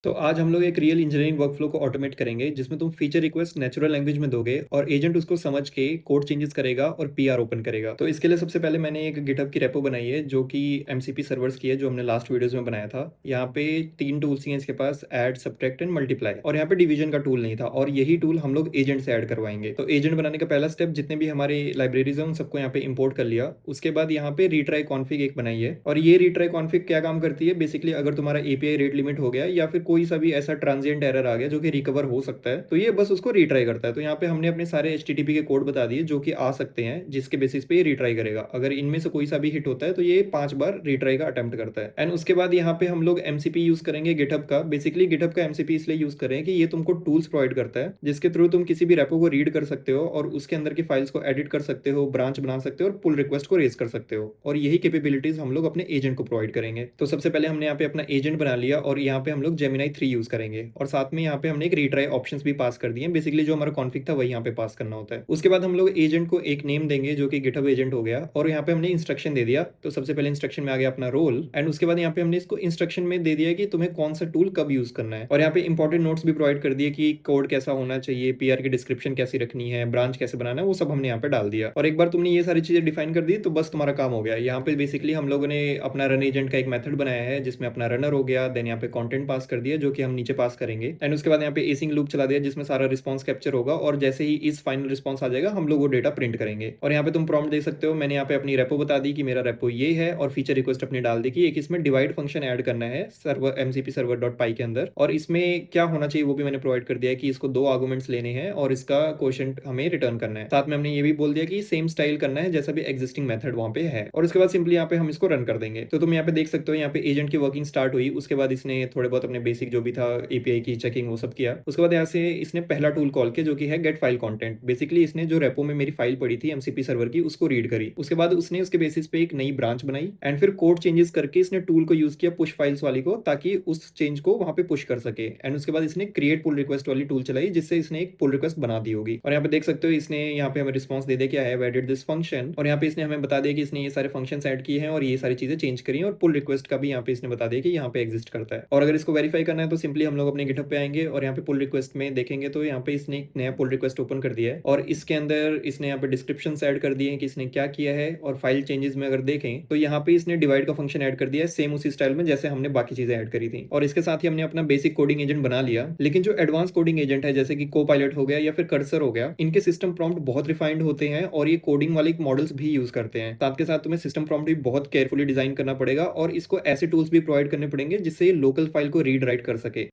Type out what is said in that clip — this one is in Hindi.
तो आज हम लोग एक रियल इंजीनियरिंग वर्कफ्लो को ऑटोमेट करेंगे जिसमें तुम फीचर रिक्वेस्ट नेचुरल लैंग्वेज में दोगे और एजेंट उसको समझ के कोड चेंजेस करेगा और पीआर ओपन करेगा। तो इसके लिए सबसे पहले मैंने एक गिटहब की रेपो बनाई है जो कि एमसीपी सर्वर्स की है, जो हमने लास्ट वीडियोस में बनाया था। यहाँ पे 3 टूल्स हैं इसके पास, ऐड, सब्ट्रैक्ट एंड मल्टीप्लाई, और यहाँ पे डिवीजन का टूल नहीं था और यही टूल हम लोग एजेंट से ऐड करवाएंगे। तो एजेंट बनाने का पहला स्टेप, जितने भी हमारे लाइब्रेरीज हैं उन सबको यहाँ पे इंपोर्ट कर लिया। उसके बाद यहाँ पे रीट्राई कॉन्फिग एक बनाई है, और ये रीट्राई कॉन्फिग क्या काम करती है बेसिकली, अगर तुम्हारा एपीआई रेट लिमिट हो गया या फिर कोई सा भी ऐसा ट्रांजिएंट एरर आ गया जो कि रिकवर हो सकता है, तो ये बस उसको रीट्राई करता है। तो यहाँ पे हमने अपने सारे एचटीटीपी के कोड बता दिए जो कि आ सकते हैं, जिसके बेसिस पे ये रीट्राई करेगा। अगर इनमें से कोई सा भी हिट होता है तो ये 5 बार रीट्राई का अटेम्प्ट करता है। एंड उसके बाद यहाँ पे हम लोग एमसीपी यूज करेंगे गिटहब का। बेसिकली गिटहब का एमसीपी इसलिए यूज करें कि ये तुमको टूल्स प्रोवाइड करता है जिसके थ्रू तुम किसी भी रेपो को रीड कर सकते हो और उसके अंदर की फाइल्स को एडिट कर सकते हो, ब्रांच बना सकते हो और पुल रिक्वेस्ट को रेज कर सकते हो। और यही कैपेबिलिटीज हम लोग अपने एजेंट को प्रोवाइड करेंगे। तो सबसे पहले हमने यहाँ पे अपना एजेंट बना लिया और यहाँ पे हम लोग जेमिनाई 3 यूज करेंगे, और साथ में यहाँ पे हमने एक रीट्राई ऑप्शंस भी पास कर दिए हैं। बेसिकली जो हमारा कॉन्फिग था वही यहाँ पे पास करना होता है। उसके बाद हम लोग एजेंट को एक नेम देंगे जो कि गिटहब एजेंट हो गया, और यहाँ पे हमने इंस्ट्रक्शन दे दिया। तो सबसे पहले इंस्ट्रक्शन में आ गया अपना रोल, एंड उसके बाद यहाँ पे हमने इसको इंस्ट्रक्शन में दे दिया कि तुम्हें कौन सा टूल कब यूज करना है। और यहाँ पे इंपॉर्टेंट नोट्स भी प्रोवाइड कर दिए कि कोड कैसा होना चाहिए, पीआर की डिस्क्रिप्शन कैसी रखनी है, ब्रांच कैसे बनाना है, वो सब हमने यहाँ पे डाल दिया। और एक बार तुमने ये सारी चीजें डिफाइन कर दी तो बस तुम्हारा काम हो गया। यहाँ पे बेसिकली हम लोगों ने अपना रन एजेंट का एक मेथड बनाया है जिसमें अपना रनर हो गया, देन यहाँ पे कंटेंट पास कर दिया जो कि हम नीचे पास करेंगे, एंड उसके बाद यहाँ पे एसिंग लूप चला दिया जिसमें सारा रिस्पॉन्स कैप्चर होगा, और जैसे ही इस फाइनल रिस्पॉन्स आ जाएगा हम लोग वो डेटा प्रिंट करेंगे। और यहाँ पे तुम प्रॉम्प्ट दे सकते हो। मैंने यहाँ पे अपनी रेपो बता दी कि मेरा रेपो ये है, और फीचर रिक्वेस्ट अपनी डाल दी कि एक इसमें डिवाइड फंक्शन ऐड करना है सर्वर एमसीपी सर्वर डॉट पाई के अंदर, और इसमें क्या होना चाहिए वो भी मैंने प्रोवाइड कर दिया है कि इसको 2 आर्गुमेंट्स लेने हैं और इसका क्वोशंट हमें रिटर्न करना है। साथ में हमने ये भी बोल दिया कि सेम स्टाइल करना है जैसा भी एग्जिस्टिंग मेथड वहां पे है, और उसके बाद सिंपली यहाँ पे हम इसको रन कर देंगे। तो तुम यहाँ पे देख सकते हो यहाँ पे एजेंट की वर्किंग स्टार्ट हुई। उसके बाद इसने थोड़े बहुत अपने बेसिक जो भी था एपीआई की चेकिंग वो सब किया। उसके बाद यहाँ से इसने पहला टूल कॉल किया जो कि है गेट फाइल कंटेंट। बेसिकली इसने जो रेपो में मेरी फाइल पड़ी थी एमसीपी सर्वर की उसको रीड करी। उसके बाद उसने उसके बेसिस पे एक नई ब्रांच बनाई, एंड फिर कोड चेंजेस करके इसने टूल को यूज किया पुश फाइल्स वाली को, ताकि उस चेंज को वहां पे पुश कर सके। एंड उसके बाद इसने क्रिएट पुल रिक्वेस्ट वाली टूल चलाई जिससे इसने एक पुल रिक्वेस्ट बना दी होगी। और यहाँ पे देख सकते हो इसने यहाँ पे हमें रिस्पॉन्स दे दिया कि I have added this function, और यहाँ पे इसने हमें बता दिया कि इसने ये सारे फंक्शंस ऐड किए हैं और ये सारी चीजें चेंज करी हैं, और पुल रिक्वेस्ट का भी यहाँ पे इसने बता दिया कि यहाँ पे एग्जिस्ट करता है। और अगर इसको वेरीफाई करना है तो सिंपली हम लोग अपने गिटहब पे आएंगे और यहाँ पे पुल रिक्वेस्ट में देखेंगे तो यहाँ पे इसने एक नया पुल रिक्वेस्ट ओपन कर दिया है, और इसके अंदर इसने यहाँ पे डिस्क्रिप्शन ऐड कर दिए हैं कि इसने क्या किया है। और फाइल चेंजेस में अगर देखें तो यहाँ पे इसने डिवाइड का फंक्शन ऐड कर दिया है सेम उसी स्टाइल में जैसे हमने बाकी चीजें ऐड करी थी। और इसके साथ ही हमने अपना बेसिक कोडिंग एजेंट बना लिया। लेकिन जो एडवांस कोडिंग एजेंट है जैसे कि को पायलट हो गया या फिर कर्सर हो गया, इनके सिस्टम प्रॉम्प्ट बहुत रिफाइंड होते हैं और ये कोडिंग वाले मॉडल्स भी यूज करते हैं। साथ के साथ तुम्हें सिस्टम प्रॉम्प्ट भी बहुत केयरफुली डिजाइन करना पड़ेगा और इसको ऐसे टूल्स भी प्रोवाइड करने पड़ेंगे जिससे ये लोकल फाइल को रीड राइट कर सके।